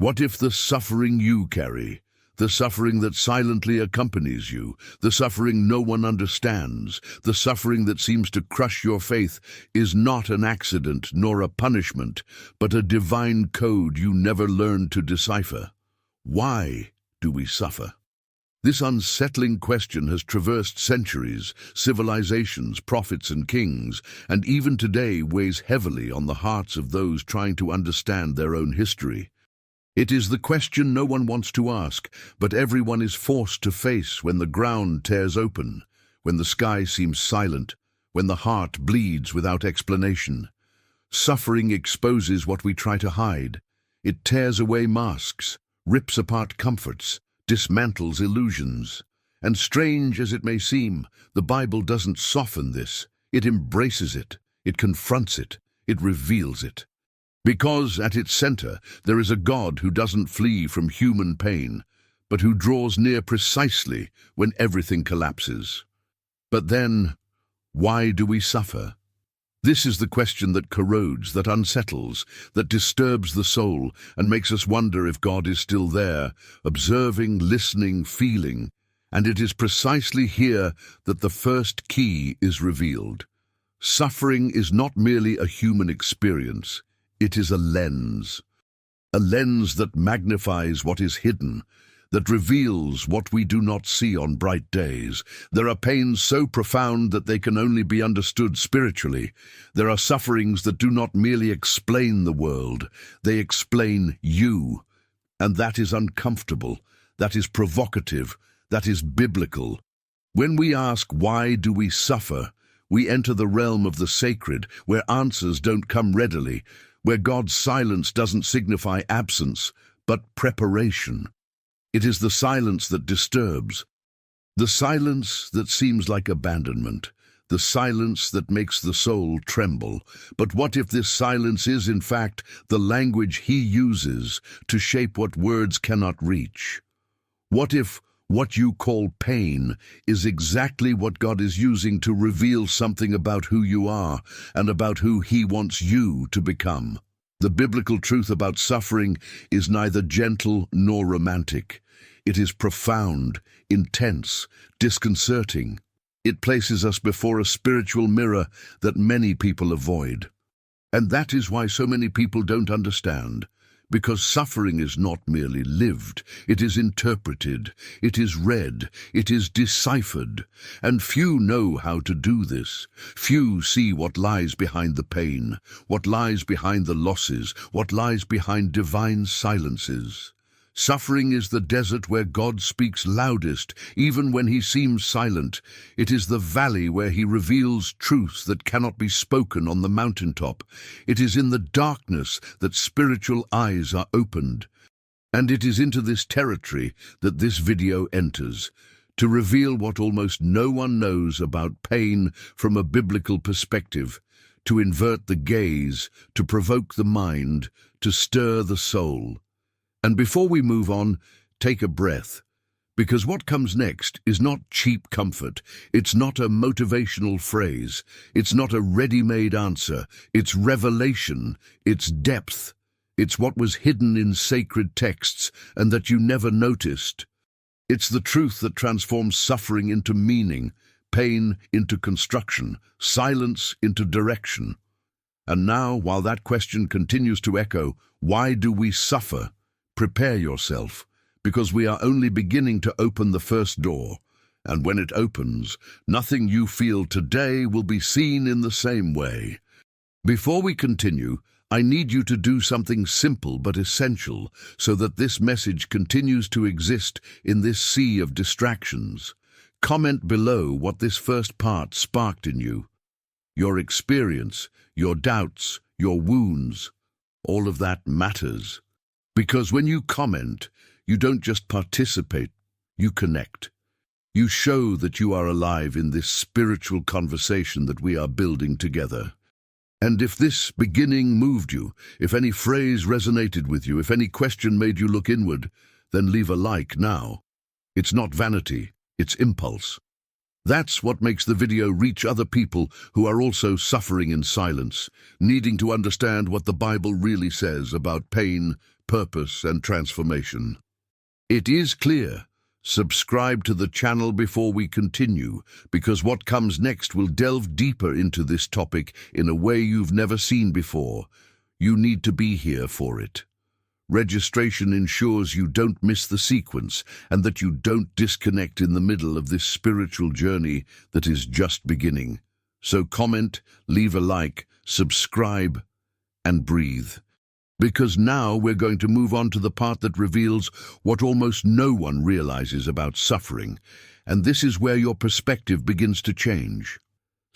What if the suffering you carry, the suffering that silently accompanies you, the suffering no one understands, the suffering that seems to crush your faith, is not an accident nor a punishment, but a divine code you never learned to decipher? Why do we suffer? This unsettling question has traversed centuries, civilizations, prophets and kings, and even today weighs heavily on the hearts of those trying to understand their own history. It is the question no one wants to ask, but everyone is forced to face when the ground tears open, when the sky seems silent, when the heart bleeds without explanation. Suffering exposes what we try to hide. It tears away masks, rips apart comforts, dismantles illusions. And strange as it may seem, the Bible doesn't soften this. It embraces it, it confronts it, it reveals it. Because at its center there is a God who doesn't flee from human pain, but who draws near precisely when everything collapses. But then, why do we suffer? This is the question that corrodes, that unsettles, that disturbs the soul and makes us wonder if God is still there, observing, listening, feeling. And it is precisely here that the first key is revealed. Suffering is not merely a human experience. It is a lens that magnifies what is hidden, that reveals what we do not see on bright days. There are pains so profound that they can only be understood spiritually. There are sufferings that do not merely explain the world, they explain you. And that is uncomfortable, that is provocative, that is biblical. When we ask, why do we suffer, we enter the realm of the sacred, where answers don't come readily, where God's silence doesn't signify absence, but preparation. It is the silence that disturbs, the silence that seems like abandonment, the silence that makes the soul tremble. But what if this silence is, in fact, the language He uses to shape what words cannot reach? What if what you call pain is exactly what God is using to reveal something about who you are and about who He wants you to become? The biblical truth about suffering is neither gentle nor romantic. It is profound, intense, disconcerting. It places us before a spiritual mirror that many people avoid. And that is why so many people don't understand. Because suffering is not merely lived, it is interpreted, it is read, it is deciphered. And few know how to do this. Few see what lies behind the pain, what lies behind the losses, what lies behind divine silences. Suffering is the desert where God speaks loudest, even when He seems silent. It is the valley where He reveals truths that cannot be spoken on the mountaintop. It is in the darkness that spiritual eyes are opened. And it is into this territory that this video enters, to reveal what almost no one knows about pain from a biblical perspective, to invert the gaze, to provoke the mind, to stir the soul. And before we move on, take a breath, because what comes next is not cheap comfort, it's not a motivational phrase, it's not a ready-made answer, it's revelation, it's depth, it's what was hidden in sacred texts and that you never noticed. It's the truth that transforms suffering into meaning, pain into construction, silence into direction. And now, while that question continues to echo, why do we suffer? Prepare yourself, because we are only beginning to open the first door, and when it opens, nothing you feel today will be seen in the same way. Before we continue, I need you to do something simple but essential so that this message continues to exist in this sea of distractions. Comment below what this first part sparked in you. Your experience, your doubts, your wounds, all of that matters. Because when you comment, you don't just participate, you connect. You show that you are alive in this spiritual conversation that we are building together. And if this beginning moved you, if any phrase resonated with you, if any question made you look inward, then leave a like now. It's not vanity, it's impulse. That's what makes the video reach other people who are also suffering in silence, needing to understand what the Bible really says about pain, purpose and transformation. It is clear. Subscribe to the channel before we continue, because what comes next will delve deeper into this topic in a way you've never seen before. You need to be here for it. Registration ensures you don't miss the sequence and that you don't disconnect in the middle of this spiritual journey that is just beginning. So comment, leave a like, subscribe, and breathe. Because now we're going to move on to the part that reveals what almost no one realizes about suffering, and this is where your perspective begins to change.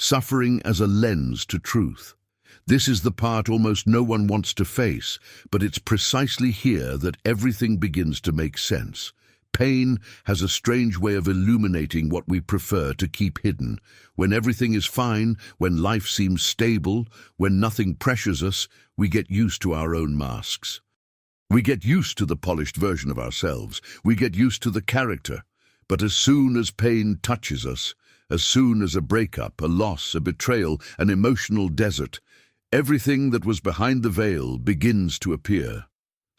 Suffering as a lens to truth. This is the part almost no one wants to face, but it's precisely here that everything begins to make sense. Pain has a strange way of illuminating what we prefer to keep hidden. When everything is fine, when life seems stable, when nothing pressures us, we get used to our own masks. We get used to the polished version of ourselves. We get used to the character. But as soon as pain touches us, as soon as a breakup, a loss, a betrayal, an emotional desert, everything that was behind the veil begins to appear.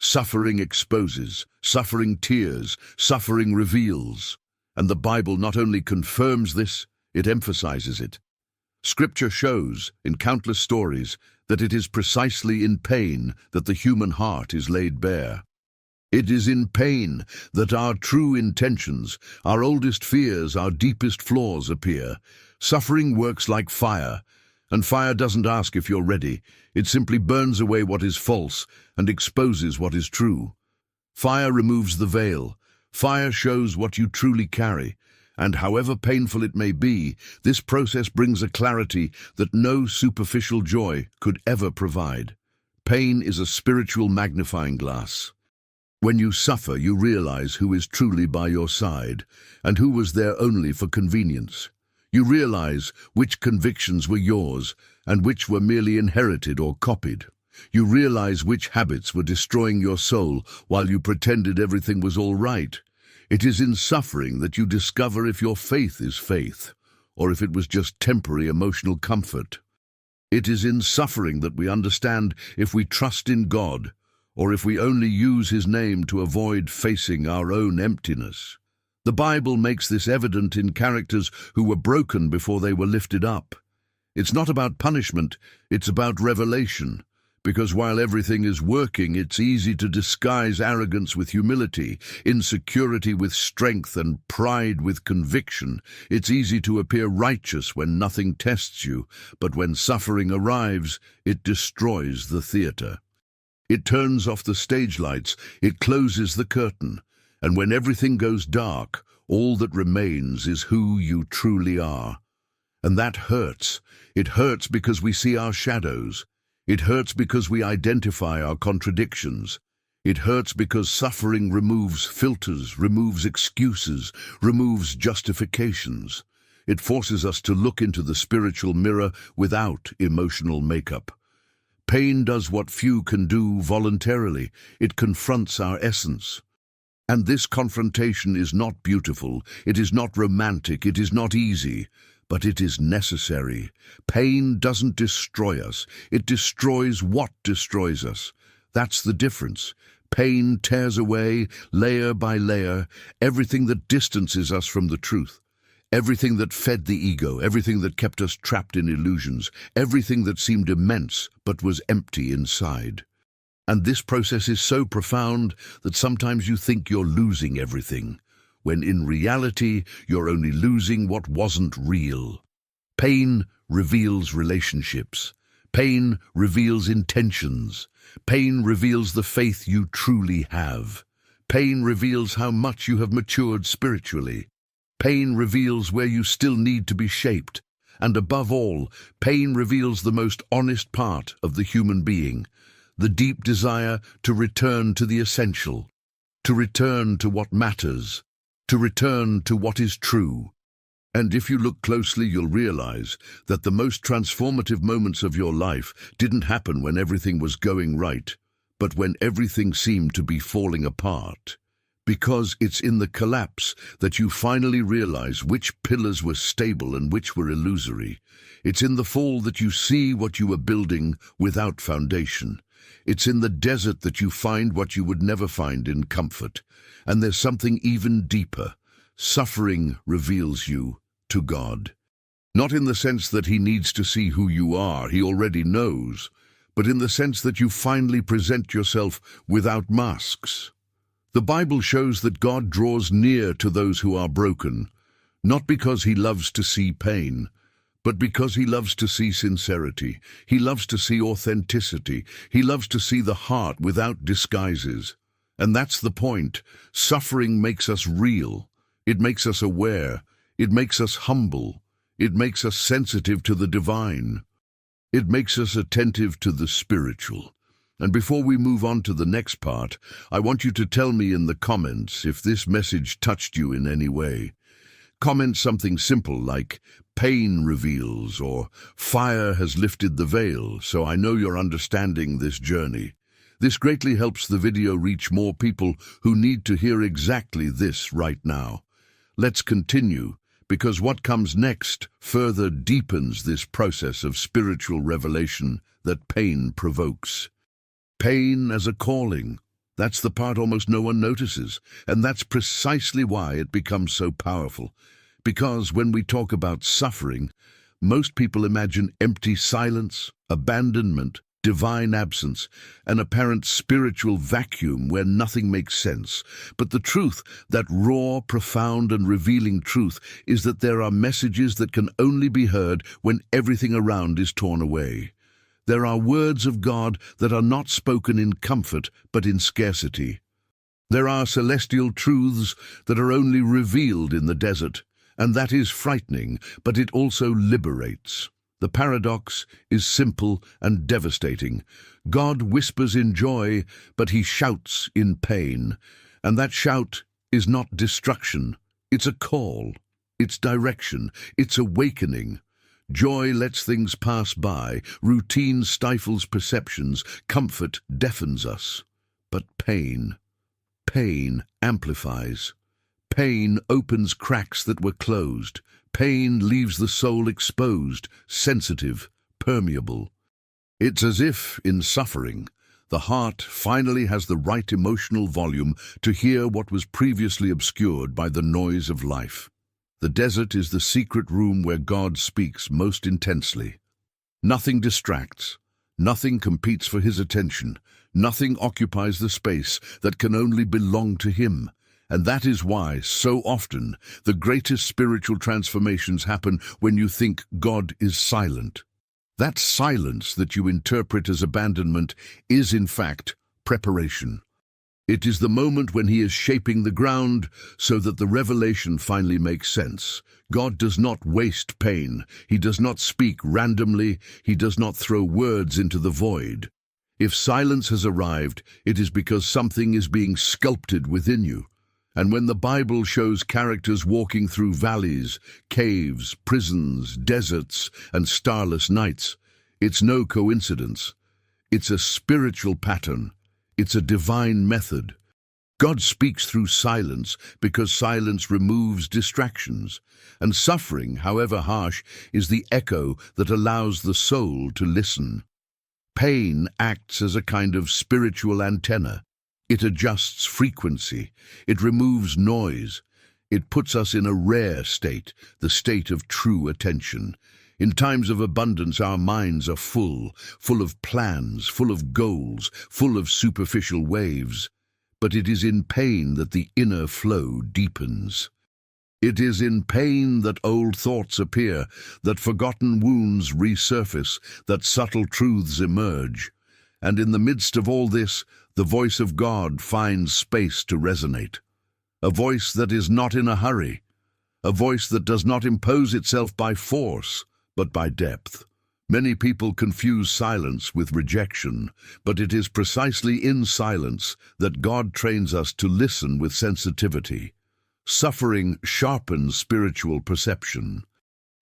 Suffering exposes, suffering tears, suffering reveals. And the Bible not only confirms this, it emphasizes it. Scripture shows, in countless stories, that it is precisely in pain that the human heart is laid bare. It is in pain that our true intentions, our oldest fears, our deepest flaws appear. Suffering works like fire, and fire doesn't ask if you're ready. It simply burns away what is false and exposes what is true. Fire removes the veil. Fire shows what you truly carry. And however painful it may be, this process brings a clarity that no superficial joy could ever provide. Pain is a spiritual magnifying glass. When you suffer, you realize who is truly by your side and who was there only for convenience. You realize which convictions were yours and which were merely inherited or copied. You realize which habits were destroying your soul while you pretended everything was all right. It is in suffering that you discover if your faith is faith, or if it was just temporary emotional comfort. It is in suffering that we understand if we trust in God, or if we only use His name to avoid facing our own emptiness. The Bible makes this evident in characters who were broken before they were lifted up. It's not about punishment, it's about revelation. Because while everything is working, it's easy to disguise arrogance with humility, insecurity with strength, and pride with conviction. It's easy to appear righteous when nothing tests you, but when suffering arrives, it destroys the theater. It turns off the stage lights, it closes the curtain. And when everything goes dark, all that remains is who you truly are. And that hurts. It hurts because we see our shadows. It hurts because we identify our contradictions. It hurts because suffering removes filters, removes excuses, removes justifications. It forces us to look into the spiritual mirror without emotional makeup. Pain does what few can do voluntarily. It confronts our essence. And this confrontation is not beautiful, it is not romantic, it is not easy, but it is necessary. Pain doesn't destroy us, it destroys what destroys us. That's the difference. Pain tears away, layer by layer, everything that distances us from the truth. Everything that fed the ego, everything that kept us trapped in illusions, everything that seemed immense but was empty inside. And this process is so profound that sometimes you think you're losing everything, when in reality you're only losing what wasn't real. Pain reveals relationships. Pain reveals intentions. Pain reveals the faith you truly have. Pain reveals how much you have matured spiritually. Pain reveals where you still need to be shaped. And above all, pain reveals the most honest part of the human being, the deep desire to return to the essential, to return to what matters, to return to what is true. And if you look closely, you'll realize that the most transformative moments of your life didn't happen when everything was going right, but when everything seemed to be falling apart. Because it's in the collapse that you finally realize which pillars were stable and which were illusory. It's in the fall that you see what you were building without foundation. It's in the desert that you find what you would never find in comfort. And there's something even deeper. Suffering reveals you to God. Not in the sense that he needs to see who you are, he already knows, but in the sense that you finally present yourself without masks. The Bible shows that God draws near to those who are broken, not because he loves to see pain, but because he loves to see sincerity. He loves to see authenticity. He loves to see the heart without disguises. And that's the point. Suffering makes us real. It makes us aware. It makes us humble. It makes us sensitive to the divine. It makes us attentive to the spiritual. And before we move on to the next part, I want you to tell me in the comments if this message touched you in any way. Comment something simple like, "Pain reveals," or "Fire has lifted the veil," so I know you're understanding this journey. This greatly helps the video reach more people who need to hear exactly this right now. Let's continue, because what comes next further deepens this process of spiritual revelation that pain provokes. Pain as a calling. That's the part almost no one notices, and that's precisely why it becomes so powerful. Because when we talk about suffering, most people imagine empty silence, abandonment, divine absence, an apparent spiritual vacuum where nothing makes sense. But the truth, that raw, profound and revealing truth, is that there are messages that can only be heard when everything around is torn away. There are words of God that are not spoken in comfort, but in scarcity. There are celestial truths that are only revealed in the desert, and that is frightening, but it also liberates. The paradox is simple and devastating. God whispers in joy, but he shouts in pain. And that shout is not destruction. It's a call. It's direction. It's awakening. Joy lets things pass by. Routine stifles perceptions. Comfort deafens us. But pain amplifies. Pain opens cracks that were closed. Pain leaves the soul exposed, sensitive, permeable. It's as if, in suffering, the heart finally has the right emotional volume to hear what was previously obscured by the noise of life. The desert is the secret room where God speaks most intensely. Nothing distracts. Nothing competes for his attention. Nothing occupies the space that can only belong to him. And that is why, so often, the greatest spiritual transformations happen when you think God is silent. That silence that you interpret as abandonment is, in fact, preparation. It is the moment when he is shaping the ground so that the revelation finally makes sense. God does not waste pain. He does not speak randomly. He does not throw words into the void. If silence has arrived, it is because something is being sculpted within you. And when the Bible shows characters walking through valleys, caves, prisons, deserts, and starless nights, it's no coincidence. It's a spiritual pattern. It's a divine method. God speaks through silence because silence removes distractions. And suffering, however harsh, is the echo that allows the soul to listen. Pain acts as a kind of spiritual antenna. It adjusts frequency. It removes noise. It puts us in a rare state, the state of true attention. In times of abundance, our minds are full of plans, full of goals, full of superficial waves. But it is in pain that the inner flow deepens. It is in pain that old thoughts appear, that forgotten wounds resurface, that subtle truths emerge. And in the midst of all this, the voice of God finds space to resonate. A voice that is not in a hurry. A voice that does not impose itself by force, but by depth. Many people confuse silence with rejection, but it is precisely in silence that God trains us to listen with sensitivity. Suffering sharpens spiritual perception.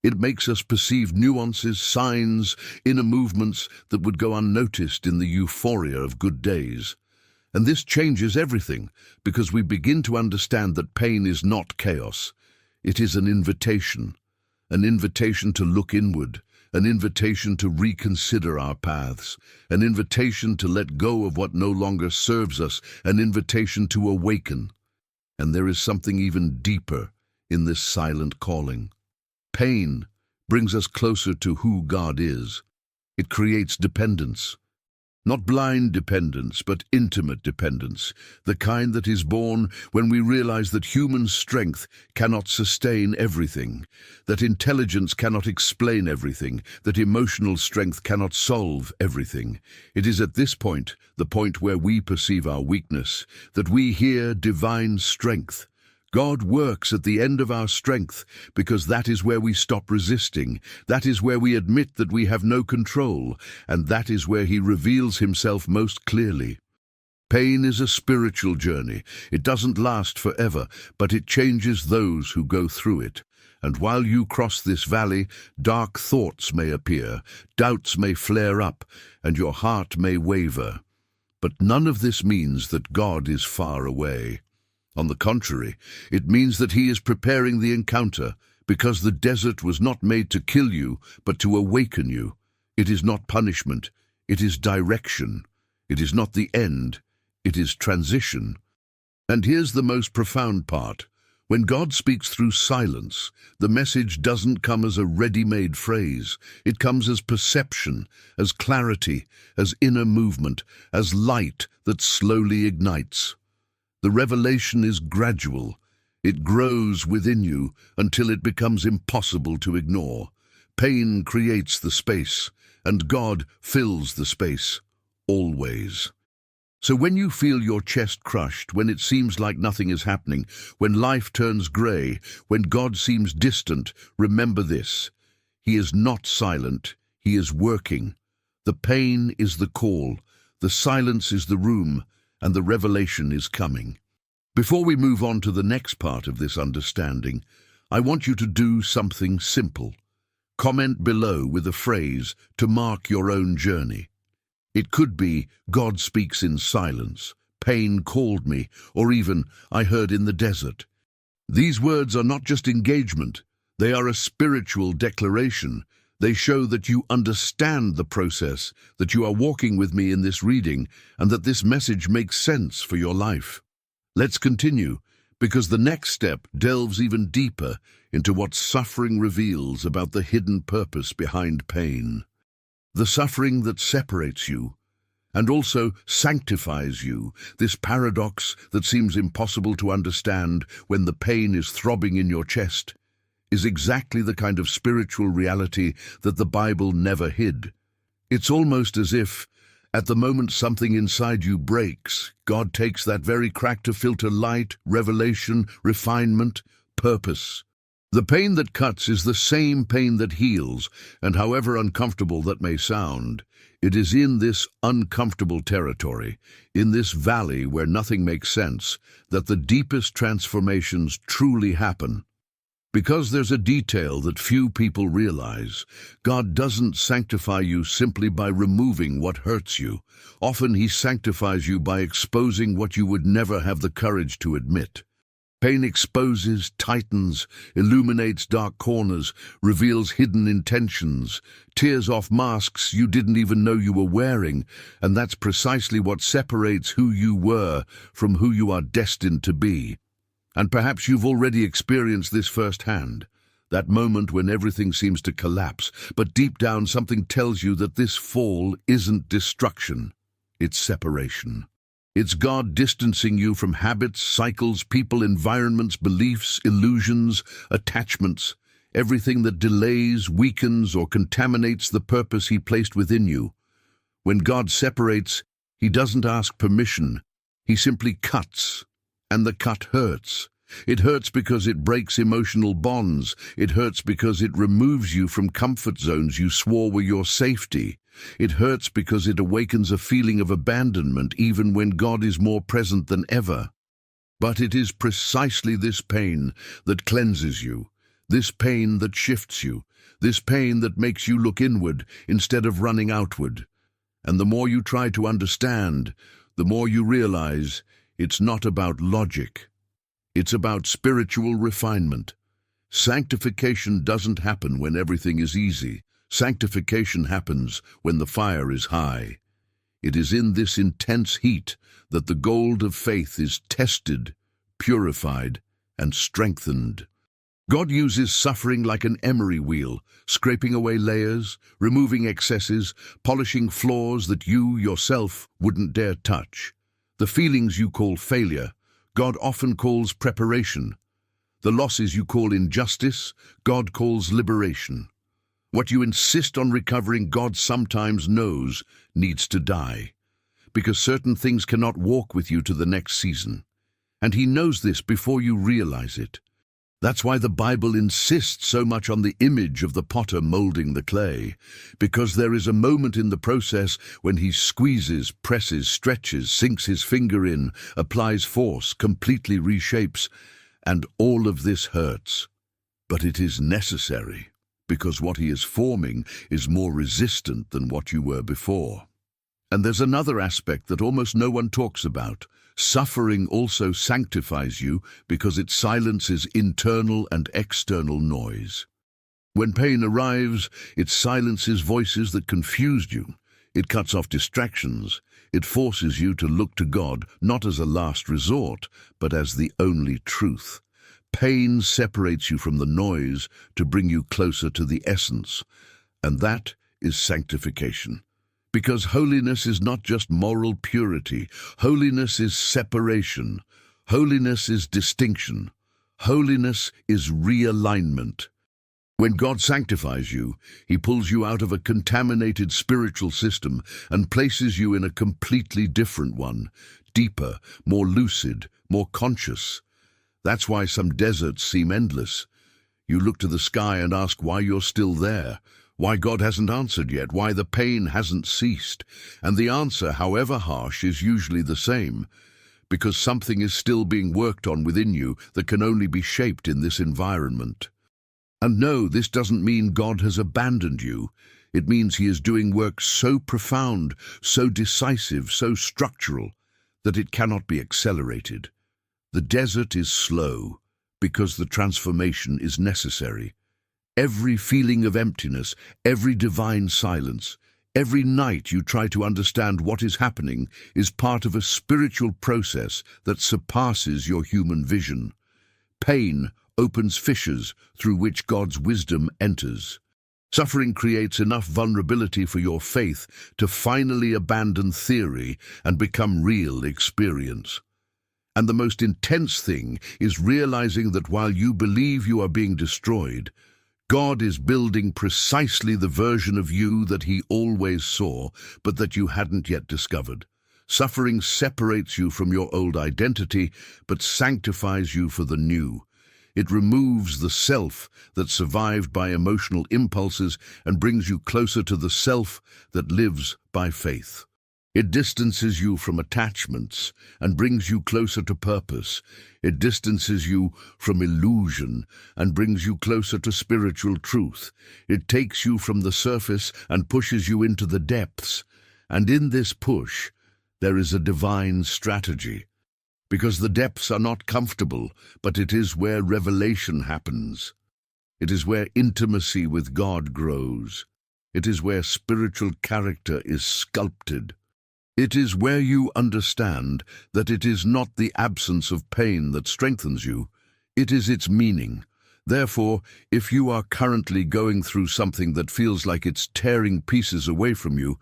It makes us perceive nuances, signs, inner movements that would go unnoticed in the euphoria of good days. And this changes everything, because we begin to understand that pain is not chaos. It is an invitation to look inward, an invitation to reconsider our paths, an invitation to let go of what no longer serves us, an invitation to awaken. And there is something even deeper in this silent calling. Pain brings us closer to who God is. It creates dependence. Not blind dependence, but intimate dependence, the kind that is born when we realize that human strength cannot sustain everything, that intelligence cannot explain everything, that emotional strength cannot solve everything. It is at this point, the point where we perceive our weakness, that we hear divine strength. God works at the end of our strength because that is where we stop resisting, that is where we admit that we have no control, and that is where He reveals Himself most clearly. Pain is a spiritual journey. It doesn't last forever, but it changes those who go through it. And while you cross this valley, dark thoughts may appear, doubts may flare up, and your heart may waver. But none of this means that God is far away. On the contrary, it means that He is preparing the encounter, because the desert was not made to kill you, but to awaken you. It is not punishment, it is direction. It is not the end, it is transition. And here's the most profound part. When God speaks through silence, the message doesn't come as a ready-made phrase. It comes as perception, as clarity, as inner movement, as light that slowly ignites. The revelation is gradual. It grows within you until it becomes impossible to ignore. Pain creates the space, and God fills the space, always. So when you feel your chest crushed, when it seems like nothing is happening, when life turns grey, when God seems distant, remember this. He is not silent, He is working. The pain is the call, the silence is the room, and the revelation is coming. Before we move on to the next part of this understanding, I want you to do something simple. Comment below with a phrase to mark your own journey. It could be, God speaks in silence, pain called me, or even, I heard in the desert. These words are not just engagement, they are a spiritual declaration. They show that you understand the process, that you are walking with me in this reading, and that this message makes sense for your life. Let's continue, because the next step delves even deeper into what suffering reveals about the hidden purpose behind pain. The suffering that separates you, and also sanctifies you, this paradox that seems impossible to understand when the pain is throbbing in your chest, is exactly the kind of spiritual reality that the Bible never hid. It's almost as if, at the moment something inside you breaks, God takes that very crack to filter light, revelation, refinement, purpose. The pain that cuts is the same pain that heals, and however uncomfortable that may sound, it is in this uncomfortable territory, in this valley where nothing makes sense, that the deepest transformations truly happen. Because there's a detail that few people realize, God doesn't sanctify you simply by removing what hurts you. Often He sanctifies you by exposing what you would never have the courage to admit. Pain exposes, tightens, illuminates dark corners, reveals hidden intentions, tears off masks you didn't even know you were wearing, and that's precisely what separates who you were from who you are destined to be. And perhaps you've already experienced this firsthand, that moment when everything seems to collapse, but deep down something tells you that this fall isn't destruction, it's separation. It's God distancing you from habits, cycles, people, environments, beliefs, illusions, attachments, everything that delays, weakens, or contaminates the purpose He placed within you. When God separates, He doesn't ask permission, He simply cuts. And the cut hurts. It hurts because it breaks emotional bonds. It hurts because it removes you from comfort zones you swore were your safety. It hurts because it awakens a feeling of abandonment even when God is more present than ever. But it is precisely this pain that cleanses you, this pain that shifts you, this pain that makes you look inward instead of running outward. And the more you try to understand, the more you realize it's not about logic. It's about spiritual refinement. Sanctification doesn't happen when everything is easy. Sanctification happens when the fire is high. It is in this intense heat that the gold of faith is tested, purified, and strengthened. God uses suffering like an emery wheel, scraping away layers, removing excesses, polishing flaws that you yourself wouldn't dare touch. The feelings you call failure, God often calls preparation. The losses you call injustice, God calls liberation. What you insist on recovering, God sometimes knows needs to die, because certain things cannot walk with you to the next season. And He knows this before you realize it. That's why the Bible insists so much on the image of the potter molding the clay, because there is a moment in the process when he squeezes, presses, stretches, sinks his finger in, applies force, completely reshapes, and all of this hurts. But it is necessary, because what he is forming is more resistant than what you were before. And there's another aspect that almost no one talks about. Suffering also sanctifies you because it silences internal and external noise. When pain arrives, it silences voices that confused you. It cuts off distractions. It forces you to look to God, not as a last resort, but as the only truth. Pain separates you from the noise to bring you closer to the essence, and that is sanctification. Because holiness is not just moral purity. Holiness is separation. Holiness is distinction. Holiness is realignment. When God sanctifies you, He pulls you out of a contaminated spiritual system and places you in a completely different one, deeper, more lucid, more conscious. That's why some deserts seem endless. You look to the sky and ask why you're still there, why God hasn't answered yet, why the pain hasn't ceased. And the answer, however harsh, is usually the same, because something is still being worked on within you that can only be shaped in this environment. And no, this doesn't mean God has abandoned you. It means He is doing work so profound, so decisive, so structural, that it cannot be accelerated. The desert is slow because the transformation is necessary. Every feeling of emptiness, every divine silence, every night you try to understand what is happening is part of a spiritual process that surpasses your human vision. Pain opens fissures through which God's wisdom enters. Suffering creates enough vulnerability for your faith to finally abandon theory and become real experience. And the most intense thing is realizing that while you believe you are being destroyed, God is building precisely the version of you that He always saw, but that you hadn't yet discovered. Suffering separates you from your old identity, but sanctifies you for the new. It removes the self that survived by emotional impulses and brings you closer to the self that lives by faith. It distances you from attachments and brings you closer to purpose. It distances you from illusion and brings you closer to spiritual truth. It takes you from the surface and pushes you into the depths. And in this push, there is a divine strategy. Because the depths are not comfortable, but it is where revelation happens. It is where intimacy with God grows. It is where spiritual character is sculpted. It is where you understand that it is not the absence of pain that strengthens you, it is its meaning. Therefore, if you are currently going through something that feels like it's tearing pieces away from you,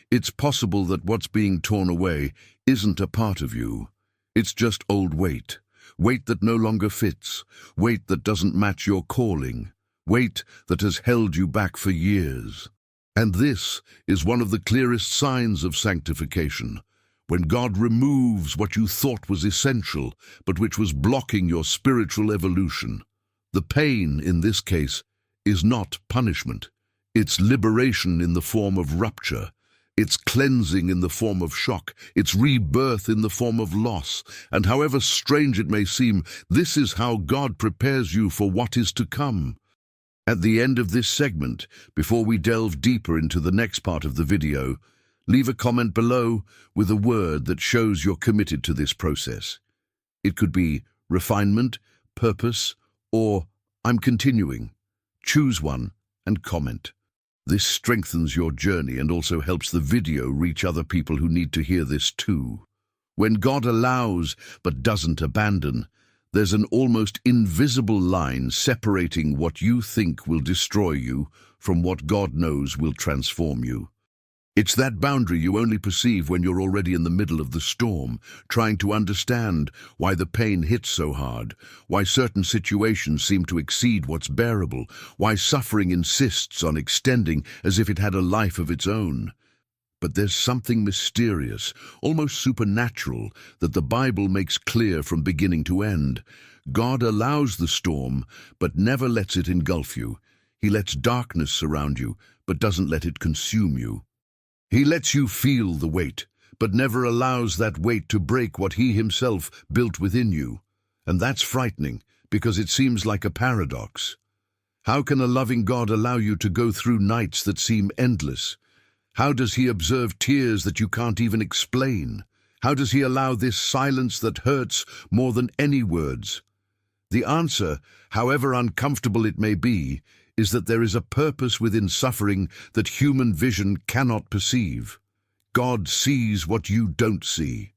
it's possible that what's being torn away isn't a part of you. It's just old weight, weight that no longer fits, weight that doesn't match your calling, weight that has held you back for years. And this is one of the clearest signs of sanctification, when God removes what you thought was essential, but which was blocking your spiritual evolution. The pain, in this case, is not punishment. It's liberation in the form of rupture. It's cleansing in the form of shock. It's rebirth in the form of loss. And however strange it may seem, this is how God prepares you for what is to come. At the end of this segment, before we delve deeper into the next part of the video, leave a comment below with a word that shows you're committed to this process. It could be refinement, purpose, or I'm continuing. Choose one and comment. This strengthens your journey and also helps the video reach other people who need to hear this too. When God allows but doesn't abandon, there's an almost invisible line separating what you think will destroy you from what God knows will transform you. It's that boundary you only perceive when you're already in the middle of the storm, trying to understand why the pain hits so hard, why certain situations seem to exceed what's bearable, why suffering insists on extending as if it had a life of its own. But there's something mysterious, almost supernatural, that the Bible makes clear from beginning to end. God allows the storm, but never lets it engulf you. He lets darkness surround you, but doesn't let it consume you. He lets you feel the weight, but never allows that weight to break what he himself built within you. And that's frightening, because it seems like a paradox. How can a loving God allow you to go through nights that seem endless? How does he observe tears that you can't even explain? How does he allow this silence that hurts more than any words? The answer, however uncomfortable it may be, is that there is a purpose within suffering that human vision cannot perceive. God sees what you don't see.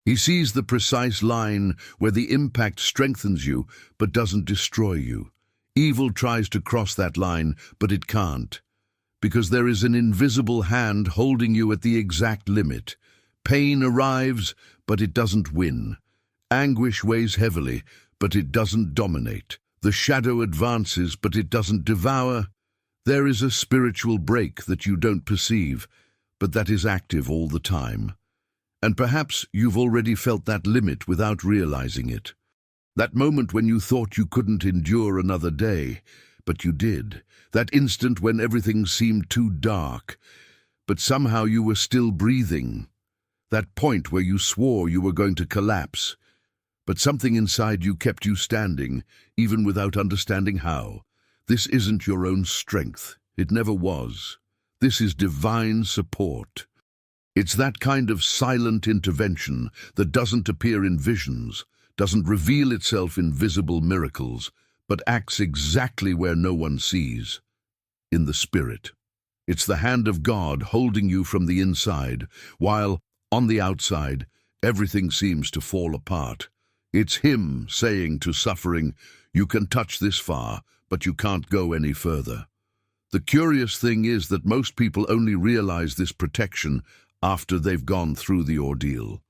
He sees the precise line where the impact strengthens you but doesn't destroy you. Evil tries to cross that line, but it can't, because there is an invisible hand holding you at the exact limit. Pain arrives, but it doesn't win. Anguish weighs heavily, but it doesn't dominate. The shadow advances, but it doesn't devour. There is a spiritual break that you don't perceive, but that is active all the time. And perhaps you've already felt that limit without realizing it. That moment when you thought you couldn't endure another day, but you did. That instant when everything seemed too dark, but somehow you were still breathing. That point where you swore you were going to collapse, but something inside you kept you standing, even without understanding how. This isn't your own strength. It never was. This is divine support. It's that kind of silent intervention that doesn't appear in visions, doesn't reveal itself in visible miracles, but acts exactly where no one sees, in the spirit. It's the hand of God holding you from the inside, while, on the outside, everything seems to fall apart. It's him saying to suffering, you can touch this far, but you can't go any further. The curious thing is that most people only realize this protection after they've gone through the ordeal.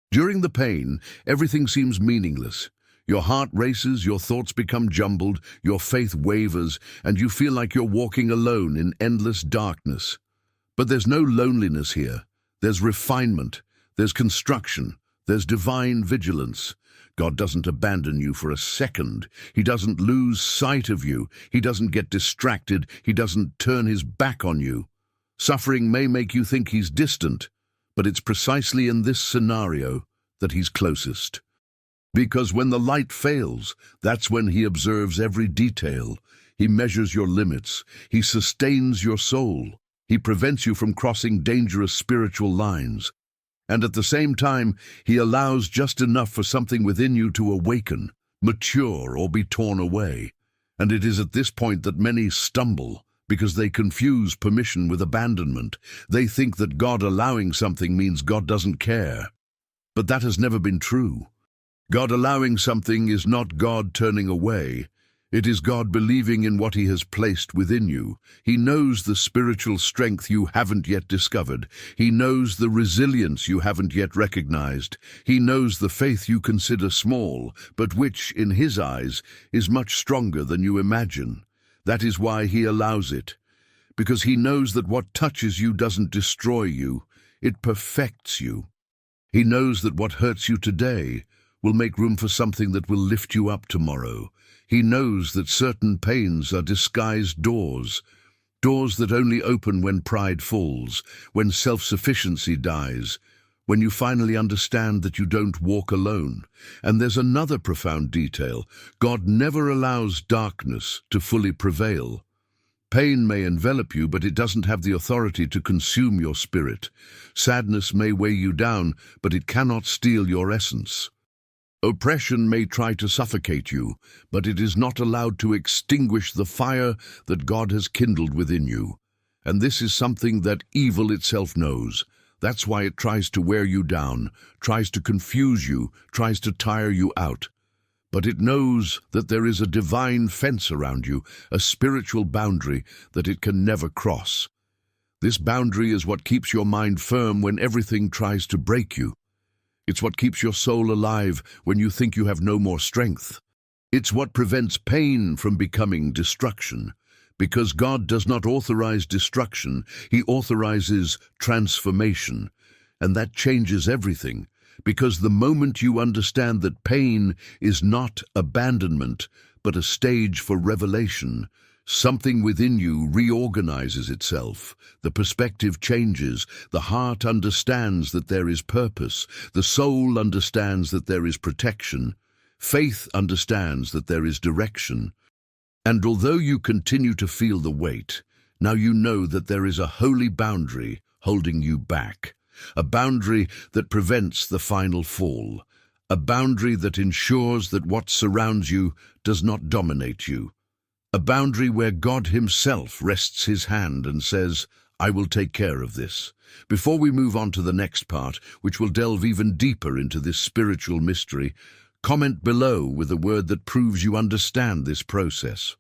During the pain, everything seems meaningless. Your heart races, your thoughts become jumbled, your faith wavers, and you feel like you're walking alone in endless darkness. But there's no loneliness here. There's refinement, there's construction, there's divine vigilance. God doesn't abandon you for a second. He doesn't lose sight of you. He doesn't get distracted. He doesn't turn his back on you. Suffering may make you think he's distant, but it's precisely in this scenario that he's closest. Because when the light fails, that's when he observes every detail. He measures your limits. He sustains your soul. He prevents you from crossing dangerous spiritual lines. And at the same time, he allows just enough for something within you to awaken, mature, or be torn away. And it is at this point that many stumble, because they confuse permission with abandonment. They think that God allowing something means God doesn't care. But that has never been true. God allowing something is not God turning away. It is God believing in what he has placed within you. He knows the spiritual strength you haven't yet discovered. He knows the resilience you haven't yet recognized. He knows the faith you consider small, but which, in his eyes, is much stronger than you imagine. That is why he allows it. Because he knows that what touches you doesn't destroy you. It perfects you. He knows that what hurts you today will make room for something that will lift you up tomorrow. He knows that certain pains are disguised doors, doors that only open when pride falls, when self-sufficiency dies, when you finally understand that you don't walk alone. And there's another profound detail. God never allows darkness to fully prevail. Pain may envelop you, but it doesn't have the authority to consume your spirit. Sadness may weigh you down, but it cannot steal your essence. Oppression may try to suffocate you, but it is not allowed to extinguish the fire that God has kindled within you. And this is something that evil itself knows. That's why it tries to wear you down, tries to confuse you, tries to tire you out. But it knows that there is a divine fence around you, a spiritual boundary that it can never cross. This boundary is what keeps your mind firm when everything tries to break you. It's what keeps your soul alive when you think you have no more strength. It's what prevents pain from becoming destruction. Because God does not authorize destruction, He authorizes transformation. And that changes everything. Because the moment you understand that pain is not abandonment, but a stage for revelation, something within you reorganizes itself. The perspective changes. The heart understands that there is purpose. The soul understands that there is protection. Faith understands that there is direction. And although you continue to feel the weight, now you know that there is a holy boundary holding you back. A boundary that prevents the final fall. A boundary that ensures that what surrounds you does not dominate you. A boundary where God Himself rests His hand and says, I will take care of this. Before we move on to the next part, which will delve even deeper into this spiritual mystery, comment below with a word that proves you understand this process.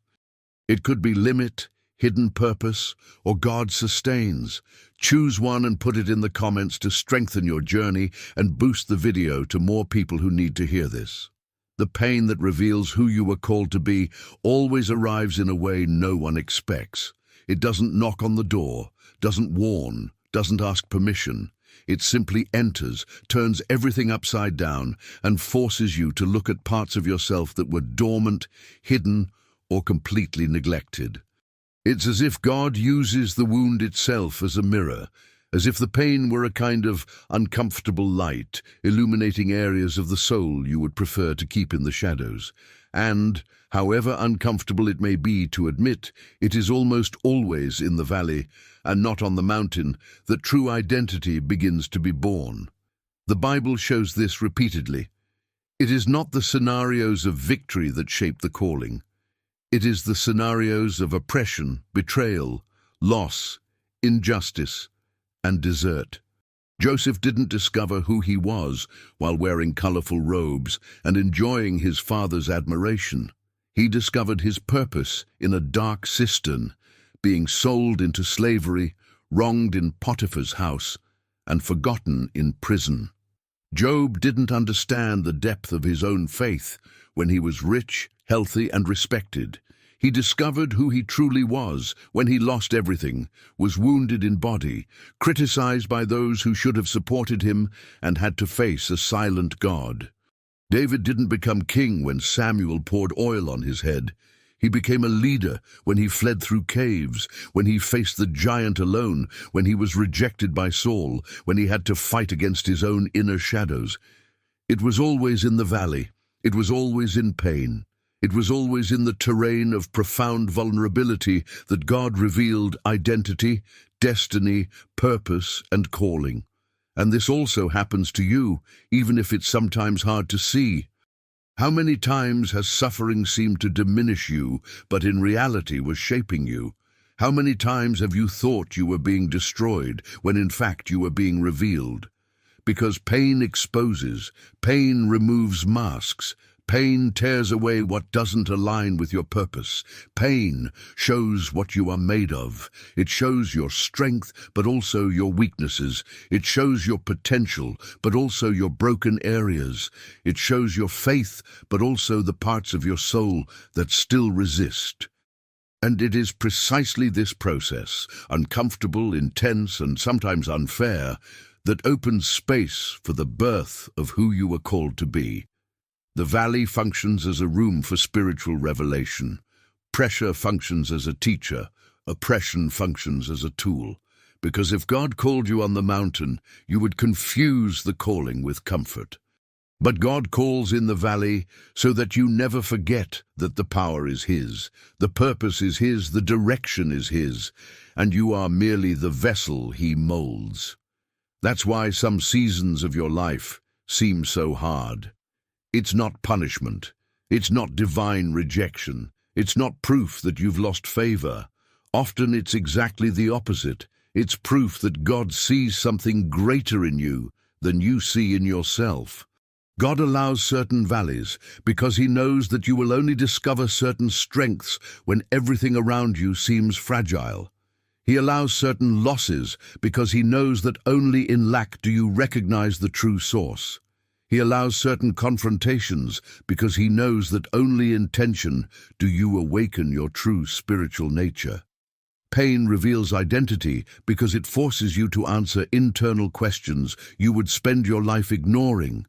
It could be limit, hidden purpose, or God sustains. Choose one and put it in the comments to strengthen your journey and boost the video to more people who need to hear this. The pain that reveals who you were called to be always arrives in a way no one expects. It doesn't knock on the door, doesn't warn, doesn't ask permission. It simply enters, turns everything upside down, and forces you to look at parts of yourself that were dormant, hidden, or completely neglected. It's as if God uses the wound itself as a mirror, as if the pain were a kind of uncomfortable light, illuminating areas of the soul you would prefer to keep in the shadows. And, however uncomfortable it may be to admit, it is almost always in the valley, and not on the mountain, that true identity begins to be born. The Bible shows this repeatedly. It is not the scenarios of victory that shape the calling. It is the scenarios of oppression, betrayal, loss, injustice, and desert. Joseph didn't discover who he was while wearing colorful robes and enjoying his father's admiration. He discovered his purpose in a dark cistern, being sold into slavery, wronged in Potiphar's house, and forgotten in prison. Job didn't understand the depth of his own faith when he was rich, healthy, and respected. He discovered who he truly was when he lost everything, was wounded in body, criticized by those who should have supported him, and had to face a silent God. David didn't become king when Samuel poured oil on his head. He became a leader when he fled through caves, when he faced the giant alone, when he was rejected by Saul, when he had to fight against his own inner shadows. It was always in the valley. It was always in pain. It was always in the terrain of profound vulnerability that God revealed identity, destiny, purpose, and calling. And this also happens to you, even if it's sometimes hard to see. How many times has suffering seemed to diminish you, but in reality was shaping you? How many times have you thought you were being destroyed, when in fact you were being revealed? Because pain exposes, pain removes masks, pain tears away what doesn't align with your purpose. Pain shows what you are made of. It shows your strength, but also your weaknesses. It shows your potential, but also your broken areas. It shows your faith, but also the parts of your soul that still resist. And it is precisely this process, uncomfortable, intense, and sometimes unfair, that opens space for the birth of who you were called to be. The valley functions as a room for spiritual revelation. Pressure functions as a teacher. Oppression functions as a tool. Because if God called you on the mountain, you would confuse the calling with comfort. But God calls in the valley so that you never forget that the power is His, the purpose is His, the direction is His, and you are merely the vessel He molds. That's why some seasons of your life seem so hard. It's not punishment. It's not divine rejection. It's not proof that you've lost favor. Often it's exactly the opposite. It's proof that God sees something greater in you than you see in yourself. God allows certain valleys because He knows that you will only discover certain strengths when everything around you seems fragile. He allows certain losses because He knows that only in lack do you recognize the true source. He allows certain confrontations because He knows that only in tension do you awaken your true spiritual nature. Pain reveals identity because it forces you to answer internal questions you would spend your life ignoring.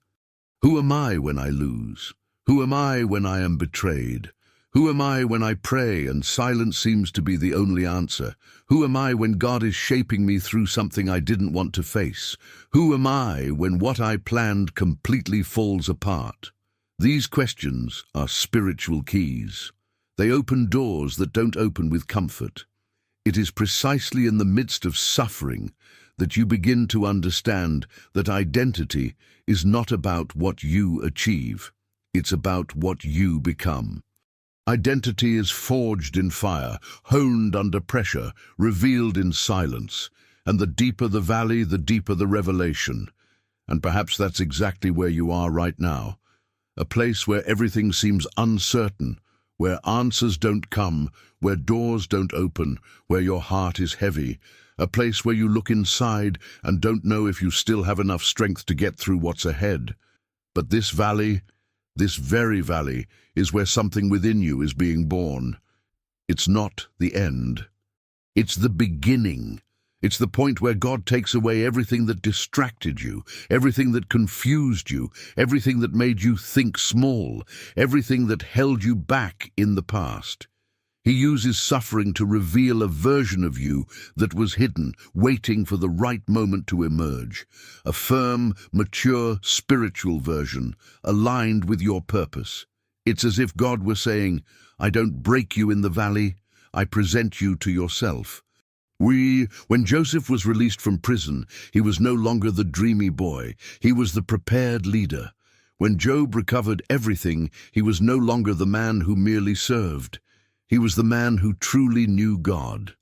Who am I when I lose? Who am I when I am betrayed? Who am I when I pray and silence seems to be the only answer? Who am I when God is shaping me through something I didn't want to face? Who am I when what I planned completely falls apart? These questions are spiritual keys. They open doors that don't open with comfort. It is precisely in the midst of suffering that you begin to understand that identity is not about what you achieve. It's about what you become. Identity is forged in fire, honed under pressure, revealed in silence. And the deeper the valley, the deeper the revelation. And perhaps that's exactly where you are right now. A place where everything seems uncertain, where answers don't come, where doors don't open, where your heart is heavy. A place where you look inside and don't know if you still have enough strength to get through what's ahead. But this valley, this very valley, is where something within you is being born. It's not the end. It's the beginning. It's the point where God takes away everything that distracted you, everything that confused you, everything that made you think small, everything that held you back in the past. He uses suffering to reveal a version of you that was hidden, waiting for the right moment to emerge. A firm, mature, spiritual version, aligned with your purpose. It's as if God were saying, I don't break you in the valley, I present you to yourself. When Joseph was released from prison, he was no longer the dreamy boy, he was the prepared leader. When Job recovered everything, he was no longer the man who merely served. He was the man who truly knew God.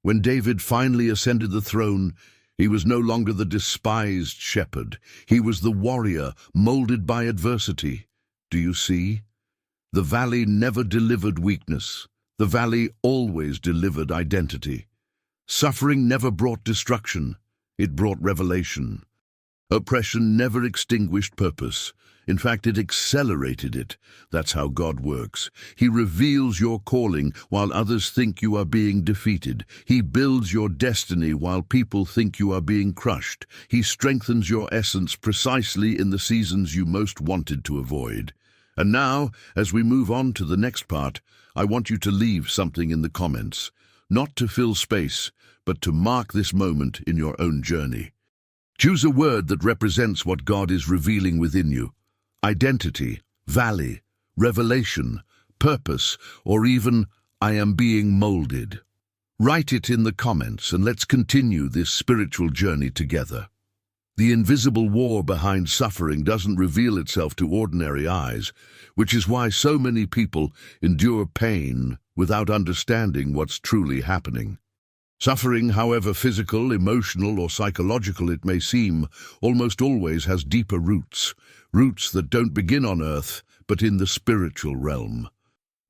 When David finally ascended the throne, he was no longer the despised shepherd. He was the warrior molded by adversity. Do you see? The valley never delivered weakness. The valley always delivered identity. Suffering never brought destruction. It brought revelation. Oppression never extinguished purpose. In fact, it accelerated it. That's how God works. He reveals your calling while others think you are being defeated. He builds your destiny while people think you are being crushed. He strengthens your essence precisely in the seasons you most wanted to avoid. And now, as we move on to the next part, I want you to leave something in the comments. Not to fill space, but to mark this moment in your own journey. Choose a word that represents what God is revealing within you. Identity, valley, revelation, purpose, or even, I am being molded. Write it in the comments and let's continue this spiritual journey together. The invisible war behind suffering doesn't reveal itself to ordinary eyes, which is why so many people endure pain without understanding what's truly happening. Suffering, however physical, emotional, or psychological it may seem, almost always has deeper roots, roots that don't begin on earth, but in the spiritual realm.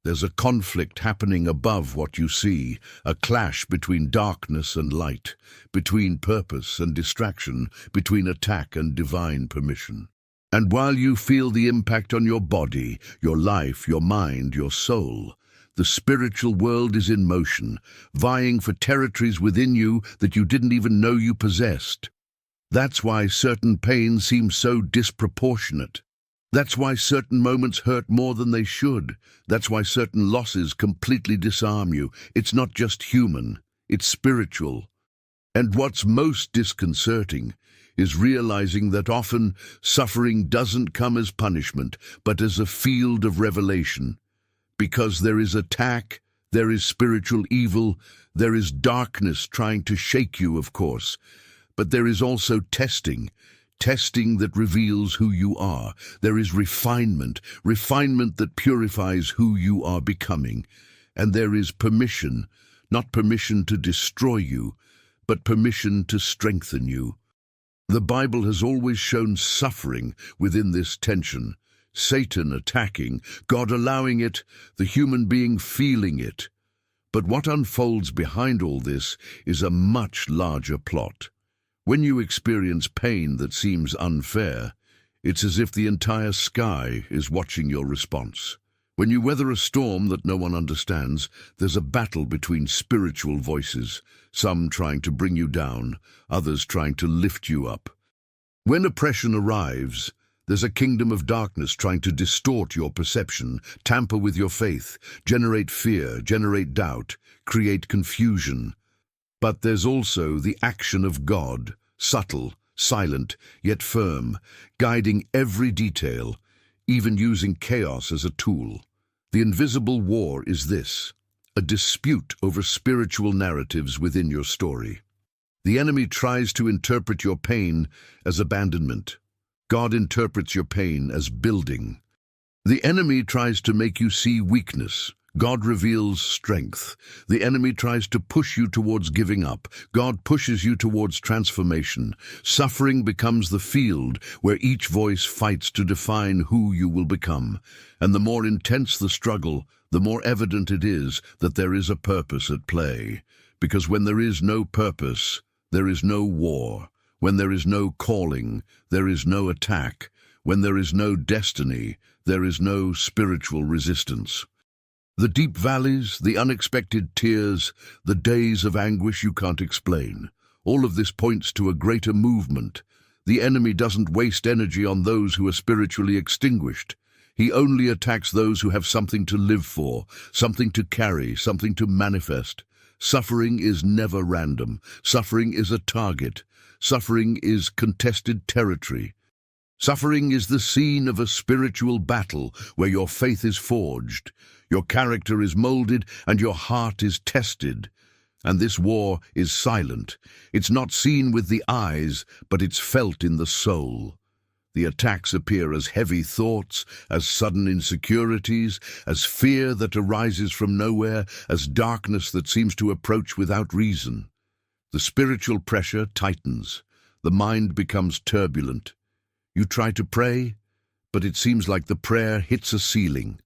There's a conflict happening above what you see, a clash between darkness and light, between purpose and distraction, between attack and divine permission. And while you feel the impact on your body, your life, your mind, your soul, the spiritual world is in motion, vying for territories within you that you didn't even know you possessed. That's why certain pains seem so disproportionate. That's why certain moments hurt more than they should. That's why certain losses completely disarm you. It's not just human, it's spiritual. And what's most disconcerting is realizing that often suffering doesn't come as punishment, but as a field of revelation. Because there is attack, there is spiritual evil, there is darkness trying to shake you, of course. But there is also testing that reveals who you are. There is refinement that purifies who you are becoming. And there is permission not permission to destroy you, but permission to strengthen you. The Bible has always shown suffering within this tension, Satan attacking, God allowing it, the human being feeling it. But what unfolds behind all this is a much larger plot. When you experience pain that seems unfair, it's as if the entire sky is watching your response. When you weather a storm that no one understands, there's a battle between spiritual voices, some trying to bring you down, others trying to lift you up. When oppression arrives, there's a kingdom of darkness trying to distort your perception, tamper with your faith, generate fear, generate doubt, create confusion. But there's also the action of God, subtle, silent, yet firm, guiding every detail, even using chaos as a tool. The invisible war is this: a dispute over spiritual narratives within your story. The enemy tries to interpret your pain as abandonment. God interprets your pain as building. The enemy tries to make you see weakness. God reveals strength. The enemy tries to push you towards giving up. God pushes you towards transformation. Suffering becomes the field where each voice fights to define who you will become. And the more intense the struggle, the more evident it is that there is a purpose at play. Because when there is no purpose, there is no war. When there is no calling, there is no attack. When there is no destiny, there is no spiritual resistance. The deep valleys, the unexpected tears, the days of anguish you can't explain. All of this points to a greater movement. The enemy doesn't waste energy on those who are spiritually extinguished. He only attacks those who have something to live for, something to carry, something to manifest. Suffering is never random. Suffering is a target. Suffering is contested territory. Suffering is the scene of a spiritual battle where your faith is forged, your character is molded, and your heart is tested. And this war is silent. It's not seen with the eyes, but it's felt in the soul. The attacks appear as heavy thoughts, as sudden insecurities, as fear that arises from nowhere, as darkness that seems to approach without reason. The spiritual pressure tightens. The mind becomes turbulent. You try to pray, but it seems like the prayer hits a ceiling.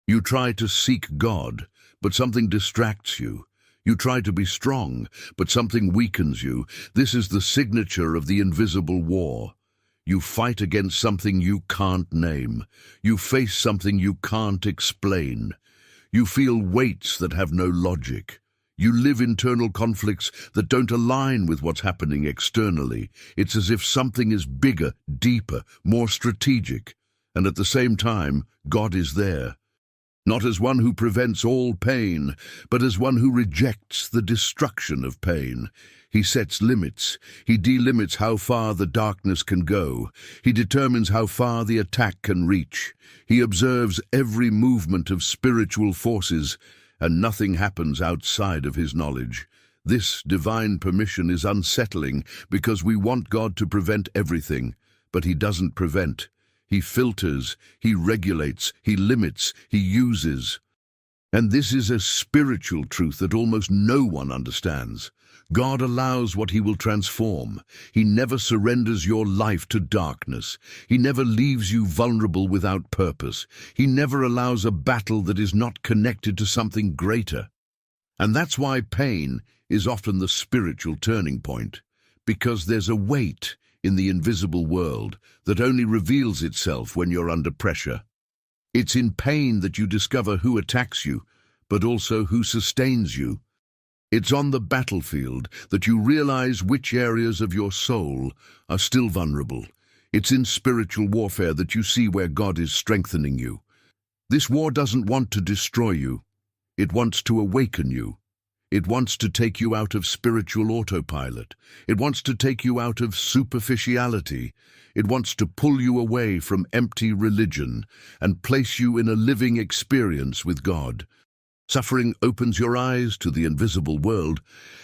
You try to seek God, but something distracts you. You try to be strong, but something weakens you. This is the signature of the invisible war. You fight against something you can't name. You face something you can't explain. You feel weights that have no logic. You live internal conflicts that don't align with what's happening externally. It's as if something is bigger, deeper, more strategic. And at the same time, God is there. Not as one who prevents all pain, but as one who rejects the destruction of pain. He sets limits. He delimits how far the darkness can go. He determines how far the attack can reach. He observes every movement of spiritual forces, and nothing happens outside of his knowledge. This divine permission is unsettling because we want God to prevent everything, but he doesn't prevent. He filters, he regulates, he limits, he uses. And this is a spiritual truth that almost no one understands. God allows what he will transform. He never surrenders your life to darkness. He never leaves you vulnerable without purpose. He never allows a battle that is not connected to something greater. And that's why pain is often the spiritual turning point, because there's a weight in the invisible world that only reveals itself when you're under pressure. It's in pain that you discover who attacks you, but also who sustains you. It's on the battlefield that you realize which areas of your soul are still vulnerable. It's in spiritual warfare that you see where God is strengthening you. This war doesn't want to destroy you. It wants to awaken you. It wants to take you out of spiritual autopilot. It wants to take you out of superficiality. It wants to pull you away from empty religion and place you in a living experience with God. Suffering opens your eyes to the invisible world,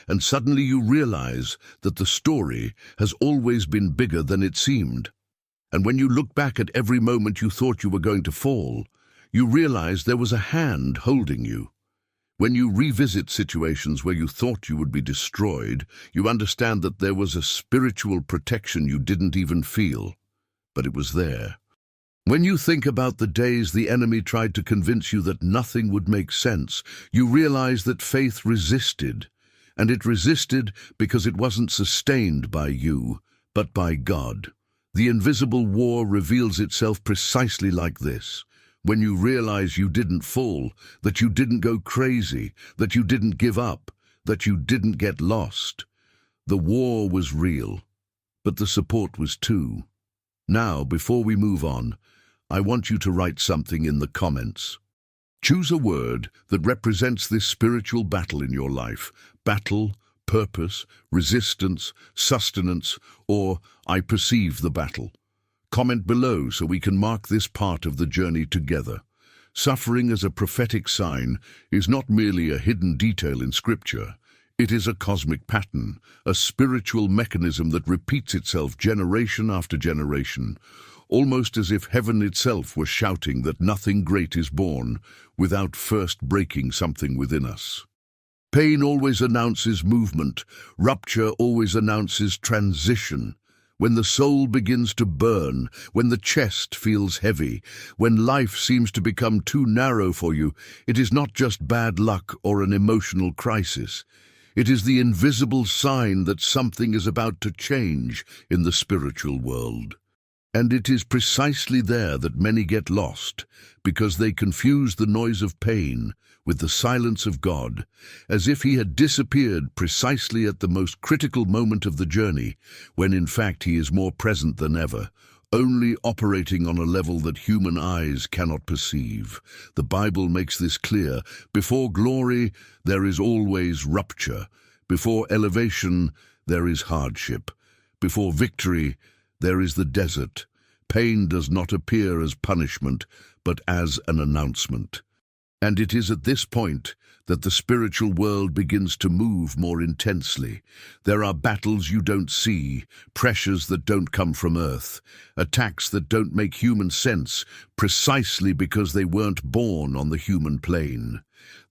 and suddenly you realize that the story has always been bigger than it seemed. And when you look back at every moment you thought you were going to fall, you realize there was a hand holding you. When you revisit situations where you thought you would be destroyed, you understand that there was a spiritual protection you didn't even feel, but it was there. When you think about the days the enemy tried to convince you that nothing would make sense, you realize that faith resisted, and it resisted because it wasn't sustained by you, but by God. The invisible war reveals itself precisely like this. When you realize you didn't fall, that you didn't go crazy, that you didn't give up, that you didn't get lost. The war was real, but the support was too. Now, before we move on, I want you to write something in the comments. Choose a word that represents this spiritual battle in your life. Battle, purpose, resistance, sustenance, or I perceive the battle. Comment below so we can mark this part of the journey together. Suffering as a prophetic sign is not merely a hidden detail in Scripture. It is a cosmic pattern, a spiritual mechanism that repeats itself generation after generation, almost as if heaven itself were shouting that nothing great is born without first breaking something within us. Pain always announces movement. Rupture always announces transition. When the soul begins to burn, when the chest feels heavy, when life seems to become too narrow for you, it is not just bad luck or an emotional crisis. It is the invisible sign that something is about to change in the spiritual world. And it is precisely there that many get lost, because they confuse the noise of pain with the silence of God, as if he had disappeared precisely at the most critical moment of the journey, when in fact he is more present than ever, only operating on a level that human eyes cannot perceive. The Bible makes this clear. Before glory, there is always rupture. Before elevation, there is hardship. Before victory, there is the desert. Pain does not appear as punishment, but as an announcement. And it is at this point that the spiritual world begins to move more intensely. There are battles you don't see, pressures that don't come from earth, attacks that don't make human sense, precisely because they weren't born on the human plane.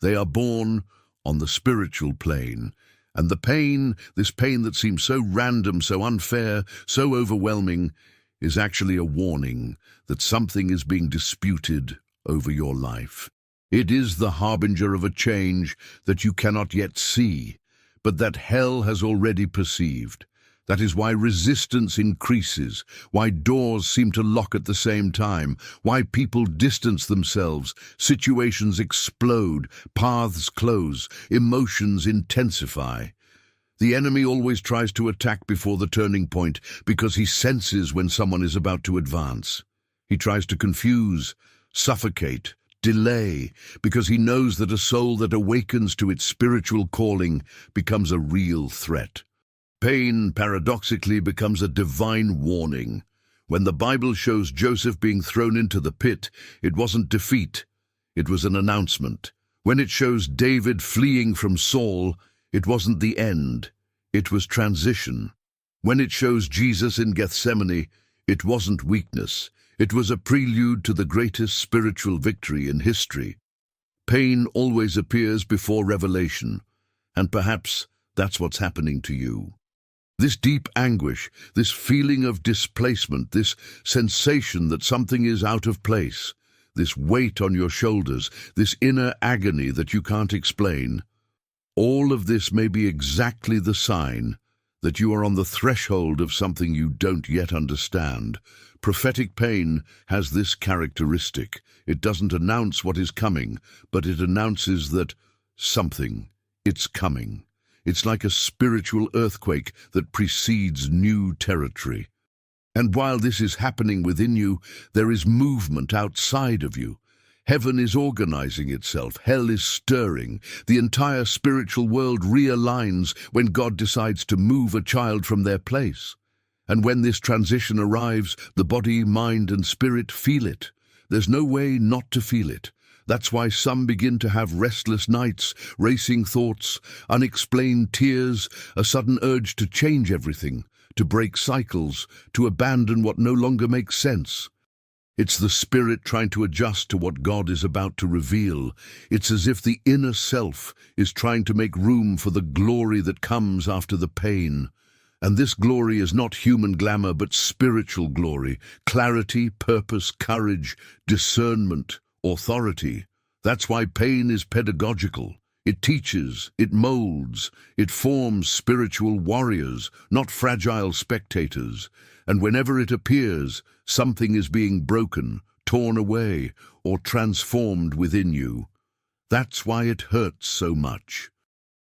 They are born on the spiritual plane. And the pain, this pain that seems so random, so unfair, so overwhelming, is actually a warning that something is being disputed over your life. It is the harbinger of a change that you cannot yet see, but that hell has already perceived. That is why resistance increases, why doors seem to lock at the same time, why people distance themselves, situations explode, paths close, emotions intensify. The enemy always tries to attack before the turning point because he senses when someone is about to advance. He tries to confuse, suffocate, delay, because he knows that a soul that awakens to its spiritual calling becomes a real threat. Pain, paradoxically, becomes a divine warning. When the Bible shows Joseph being thrown into the pit, it wasn't defeat, it was an announcement. When it shows David fleeing from Saul, it wasn't the end, it was transition. When it shows Jesus in Gethsemane, it wasn't weakness, it was a prelude to the greatest spiritual victory in history. Pain always appears before revelation, and perhaps that's what's happening to you. This deep anguish, this feeling of displacement, this sensation that something is out of place, this weight on your shoulders, this inner agony that you can't explain, all of this may be exactly the sign that you are on the threshold of something you don't yet understand. Prophetic pain has this characteristic. It doesn't announce what is coming, but it announces that it's coming. It's like a spiritual earthquake that precedes new territory. And while this is happening within you, there is movement outside of you. Heaven is organizing itself, hell is stirring, the entire spiritual world realigns when God decides to move a child from their place. And when this transition arrives, the body, mind, and spirit feel it. There's no way not to feel it. That's why some begin to have restless nights, racing thoughts, unexplained tears, a sudden urge to change everything, to break cycles, to abandon what no longer makes sense. It's the spirit trying to adjust to what God is about to reveal. It's as if the inner self is trying to make room for the glory that comes after the pain. And this glory is not human glamour, but spiritual glory, clarity, purpose, courage, discernment, authority. That's why pain is pedagogical. It teaches, it molds, it forms spiritual warriors, not fragile spectators. And whenever it appears, something is being broken, torn away, or transformed within you. That's why it hurts so much.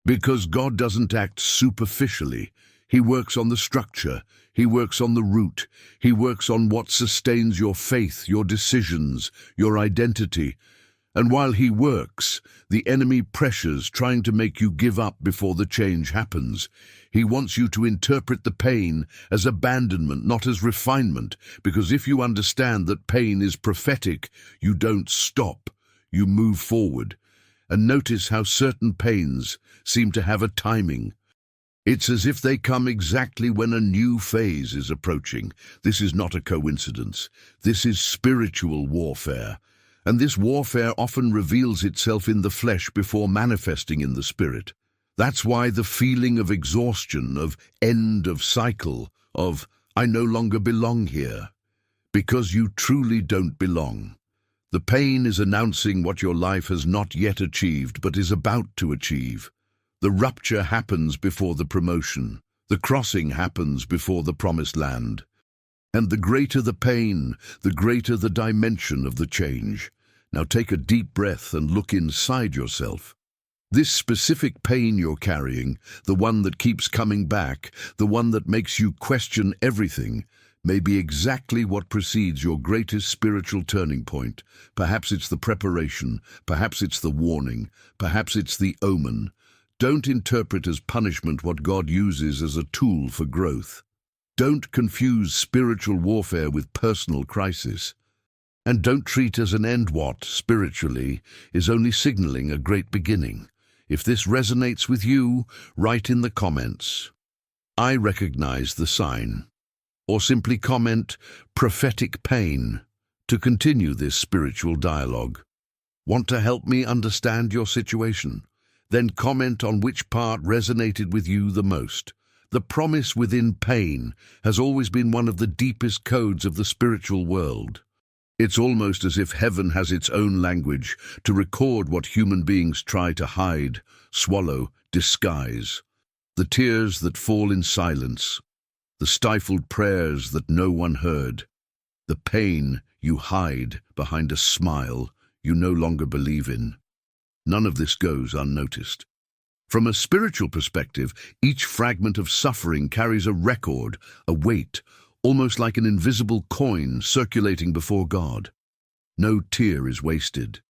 Because God doesn't act superficially. He works on the structure. He works on the root. He works on what sustains your faith, your decisions, your identity. And while he works, the enemy pressures, trying to make you give up before the change happens. He wants you to interpret the pain as abandonment, not as refinement, because if you understand that pain is prophetic, you don't stop, you move forward. And notice how certain pains seem to have a timing. It's as if they come exactly when a new phase is approaching. This is not a coincidence. This is spiritual warfare. And this warfare often reveals itself in the flesh before manifesting in the spirit. That's why the feeling of exhaustion, of end of cycle, of I no longer belong here, because you truly don't belong. The pain is announcing what your life has not yet achieved, but is about to achieve. The rupture happens before the promotion. The crossing happens before the promised land. And the greater the pain, the greater the dimension of the change. Now take a deep breath and look inside yourself. This specific pain you're carrying, the one that keeps coming back, the one that makes you question everything, may be exactly what precedes your greatest spiritual turning point. Perhaps it's the preparation, perhaps it's the warning, perhaps it's the omen. Don't interpret as punishment what God uses as a tool for growth. Don't confuse spiritual warfare with personal crisis. And don't treat as an end what, spiritually, is only signaling a great beginning. If this resonates with you, write in the comments, I recognize the sign. Or simply comment, prophetic pain, to continue this spiritual dialogue. Want to help me understand your situation? Then comment on which part resonated with you the most. The promise within pain has always been one of the deepest codes of the spiritual world. It's almost as if heaven has its own language to record what human beings try to hide, swallow, disguise. The tears that fall in silence, the stifled prayers that no one heard, the pain you hide behind a smile you no longer believe in. None of this goes unnoticed. From a spiritual perspective, each fragment of suffering carries a record, a weight, almost like an invisible coin circulating before God. No tear is wasted.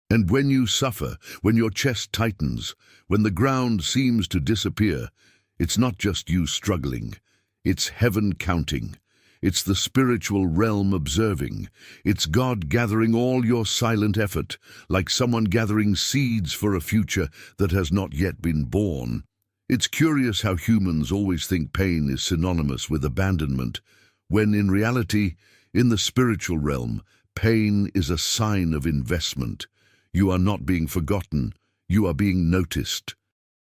And when you suffer, when your chest tightens, when the ground seems to disappear, it's not just you struggling. It's heaven counting. It's the spiritual realm observing. It's God gathering all your silent effort, like someone gathering seeds for a future that has not yet been born. It's curious how humans always think pain is synonymous with abandonment, when in reality, in the spiritual realm, pain is a sign of investment. You are not being forgotten, you are being noticed.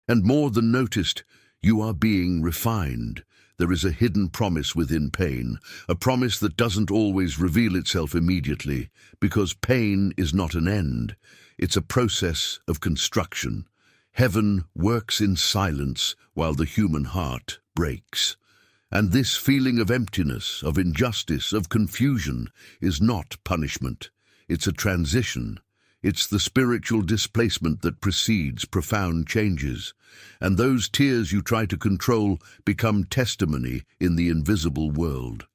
And more than noticed, you are being refined. There is a hidden promise within pain, a promise that doesn't always reveal itself immediately, because pain is not an end. It's a process of construction. Heaven works in silence while the human heart breaks. And this feeling of emptiness, of injustice, of confusion is not punishment. It's a transition. It's the spiritual displacement that precedes profound changes. And those tears you try to control become testimony in the invisible world.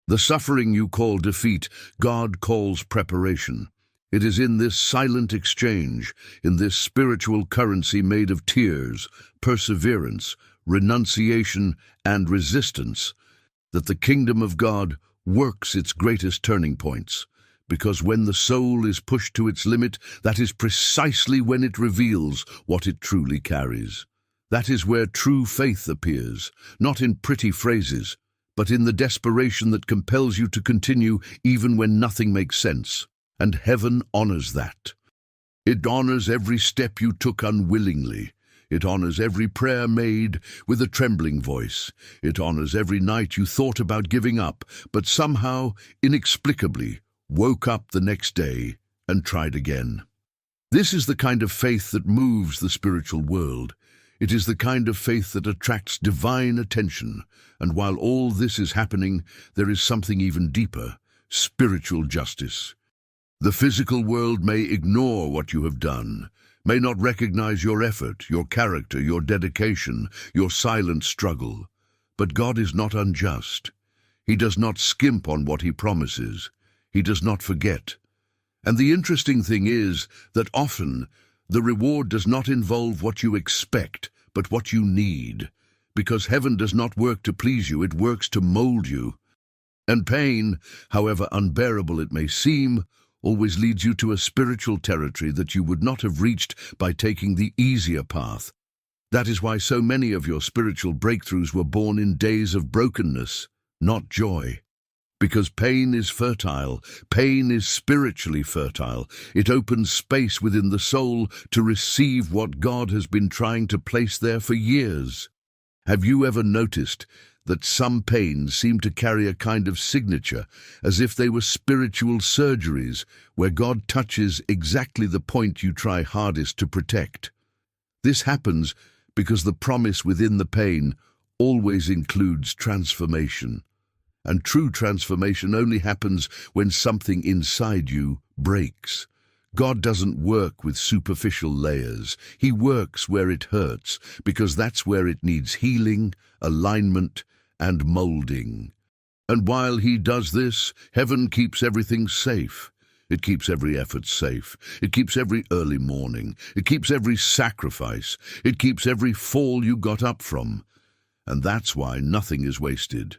The suffering you call defeat, God calls preparation. It is in this silent exchange, in this spiritual currency made of tears, perseverance, renunciation, and resistance, that the kingdom of God works its greatest turning points. Because when the soul is pushed to its limit, that is precisely when it reveals what it truly carries. That is where true faith appears, not in pretty phrases, but in the desperation that compels you to continue even when nothing makes sense. And heaven honors that. It honors every step you took unwillingly. It honors every prayer made with a trembling voice. It honors every night you thought about giving up, but somehow, inexplicably, woke up the next day and tried again. This is the kind of faith that moves the spiritual world. It is the kind of faith that attracts divine attention. And while all this is happening, there is something even deeper: spiritual justice. The physical world may ignore what you have done, may not recognize your effort, your character, your dedication, your silent struggle. But God is not unjust. He does not skimp on what he promises. He does not forget. And the interesting thing is that often the reward does not involve what you expect, but what you need. Because heaven does not work to please you, it works to mold you. And pain, however unbearable it may seem, always leads you to a spiritual territory that you would not have reached by taking the easier path. That is why so many of your spiritual breakthroughs were born in days of brokenness, not joy. Because pain is fertile, pain is spiritually fertile. It opens space within the soul to receive what God has been trying to place there for years. Have you ever noticed that some pains seem to carry a kind of signature, as if they were spiritual surgeries, where God touches exactly the point you try hardest to protect? This happens because the promise within the pain always includes transformation. And true transformation only happens when something inside you breaks. God doesn't work with superficial layers. He works where it hurts, because that's where it needs healing, alignment, and molding. And while he does this, heaven keeps everything safe. It keeps every effort safe. It keeps every early morning. It keeps every sacrifice. It keeps every fall you got up from. And that's why nothing is wasted.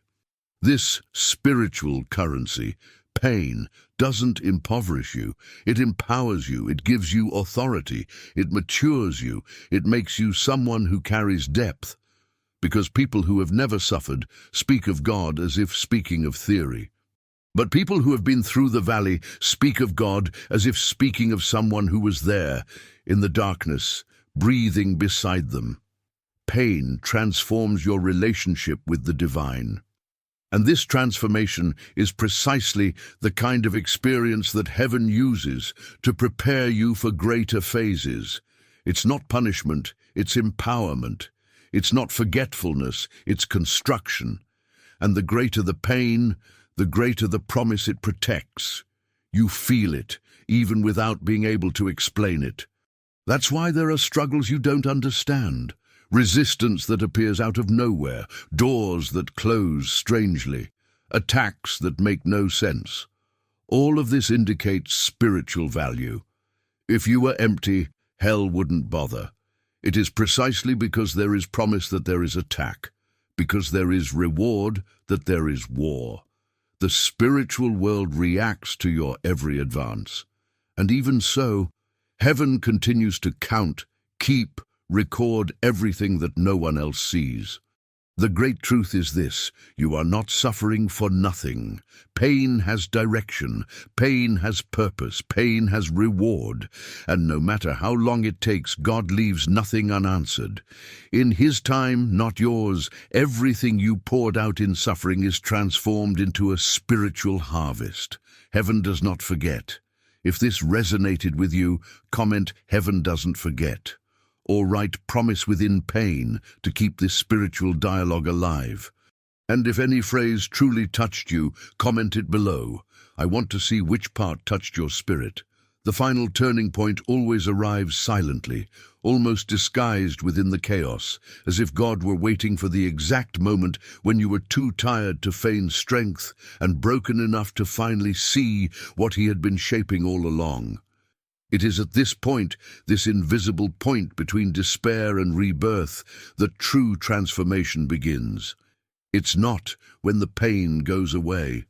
This spiritual currency, pain, doesn't impoverish you. It empowers you. It gives you authority. It matures you. It makes you someone who carries depth. Because people who have never suffered speak of God as if speaking of theory. But people who have been through the valley speak of God as if speaking of someone who was there, in the darkness, breathing beside them. Pain transforms your relationship with the divine. And this transformation is precisely the kind of experience that heaven uses to prepare you for greater phases. It's not punishment, it's empowerment. It's not forgetfulness, it's construction. And the greater the pain, the greater the promise it protects. You feel it, even without being able to explain it. That's why there are struggles you don't understand. Resistance that appears out of nowhere, doors that close strangely, attacks that make no sense. All of this indicates spiritual value. If you were empty, hell wouldn't bother. It is precisely because there is promise that there is attack, because there is reward that there is war. The spiritual world reacts to your every advance. And even so, heaven continues to count, keep, record everything that no one else sees. The great truth is this: you are not suffering for nothing. Pain has direction, pain has purpose, pain has reward, and no matter how long it takes, God leaves nothing unanswered. In His time, not yours, everything you poured out in suffering is transformed into a spiritual harvest. Heaven does not forget. If this resonated with you, comment "Heaven doesn't forget." Or write "promise within pain" to keep this spiritual dialogue alive. And if any phrase truly touched you, comment it below. I want to see which part touched your spirit. The final turning point always arrives silently, almost disguised within the chaos, as if God were waiting for the exact moment when you were too tired to feign strength and broken enough to finally see what He had been shaping all along. It is at this point, this invisible point between despair and rebirth, that true transformation begins. It's not when the pain goes away.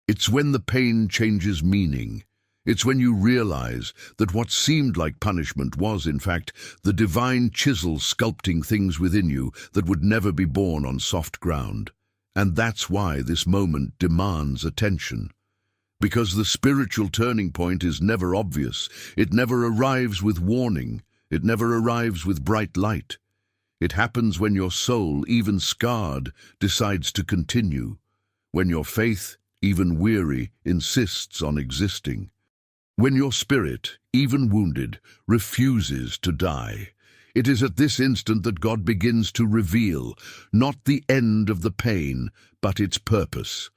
It's when the pain changes meaning. It's when you realize that what seemed like punishment was, in fact, the divine chisel sculpting things within you that would never be born on soft ground. And that's why this moment demands attention. Because the spiritual turning point is never obvious. It never arrives with warning. It never arrives with bright light. It happens when your soul, even scarred, decides to continue. When your faith, even weary, insists on existing. When your spirit, even wounded, refuses to die. It is at this instant that God begins to reveal, not the end of the pain, but its purpose.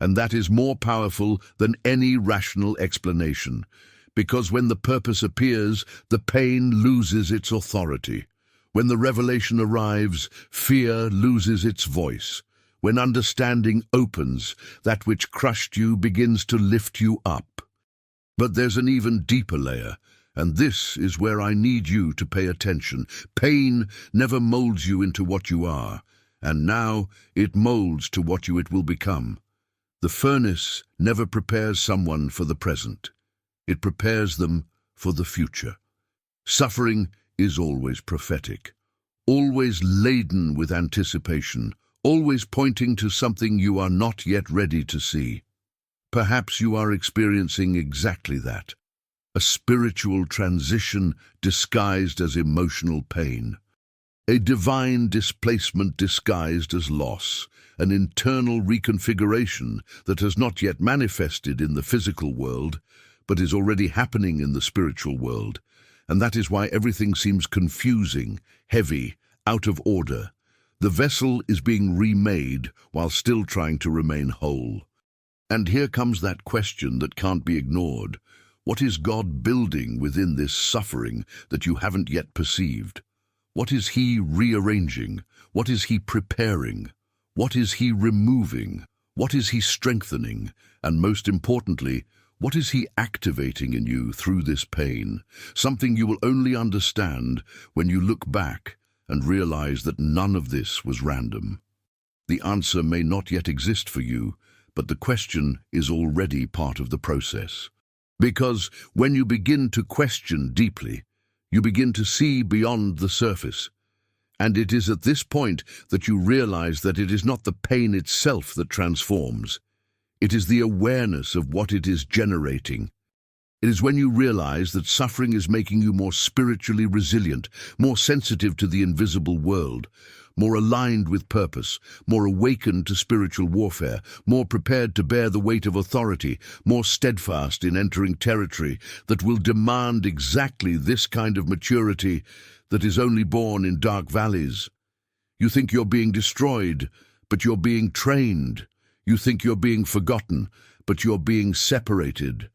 And that is more powerful than any rational explanation, because when the purpose appears, the pain loses its authority. When the revelation arrives, fear loses its voice. When understanding opens, that which crushed you begins to lift you up. But there's an even deeper layer, and this is where I need you to pay attention. Pain never molds you into what you are, and now it molds to what it will become. The furnace never prepares someone for the present. It prepares them for the future. Suffering is always prophetic, always laden with anticipation, always pointing to something you are not yet ready to see. Perhaps you are experiencing exactly that. A spiritual transition disguised as emotional pain. A divine displacement disguised as loss. An internal reconfiguration that has not yet manifested in the physical world, but is already happening in the spiritual world. And that is why everything seems confusing, heavy, out of order. The vessel is being remade while still trying to remain whole. And here comes that question that can't be ignored. What is God building within this suffering that you haven't yet perceived? What is He rearranging? What is He preparing? What is He removing? What is He strengthening? And most importantly, what is He activating in you through this pain? Something you will only understand when you look back and realize that none of this was random. The answer may not yet exist for you, but the question is already part of the process. Because when you begin to question deeply, you begin to see beyond the surface. And it is at this point that you realize that it is not the pain itself that transforms. It is the awareness of what it is generating. It is when you realize that suffering is making you more spiritually resilient, more sensitive to the invisible world, more aligned with purpose, more awakened to spiritual warfare, more prepared to bear the weight of authority, more steadfast in entering territory that will demand exactly this kind of maturity that is only born in dark valleys. You think you're being destroyed, but you're being trained. You think you're being forgotten, but you're being separated.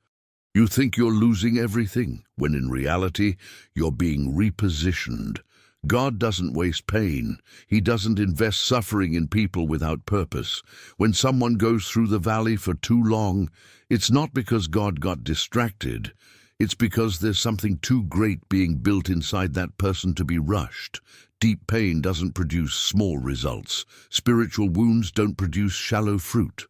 You think you're losing everything, when in reality, you're being repositioned. God doesn't waste pain. He doesn't invest suffering in people without purpose. When someone goes through the valley for too long, it's not because God got distracted. It's because there's something too great being built inside that person to be rushed. Deep pain doesn't produce small results. Spiritual wounds don't produce shallow fruit.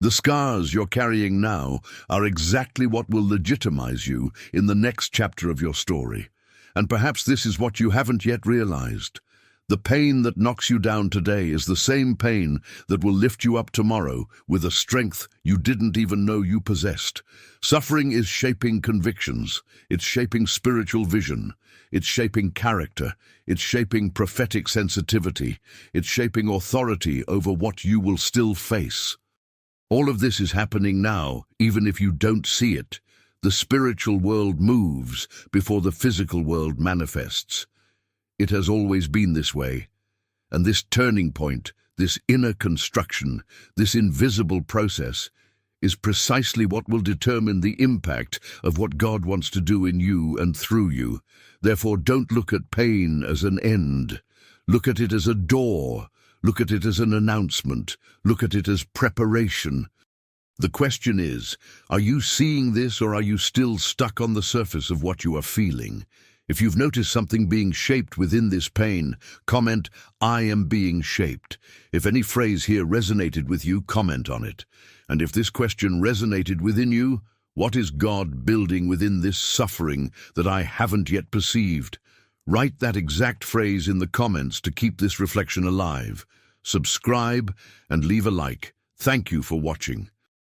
The scars you're carrying now are exactly what will legitimize you in the next chapter of your story. And perhaps this is what you haven't yet realized. The pain that knocks you down today is the same pain that will lift you up tomorrow with a strength you didn't even know you possessed. Suffering is shaping convictions. It's shaping spiritual vision. It's shaping character. It's shaping prophetic sensitivity. It's shaping authority over what you will still face. All of this is happening now, even if you don't see it. The spiritual world moves before the physical world manifests. It has always been this way. And this turning point, this inner construction, this invisible process, is precisely what will determine the impact of what God wants to do in you and through you. Therefore, don't look at pain as an end. Look at it as a door. Look at it as an announcement. Look at it as preparation. The question is, are you seeing this, or are you still stuck on the surface of what you are feeling? If you've noticed something being shaped within this pain, comment, "I am being shaped." If any phrase here resonated with you, comment on it. And if this question resonated within you, what is God building within this suffering that I haven't yet perceived? Write that exact phrase in the comments to keep this reflection alive. subscribe, and leave a like. Thank you for watching.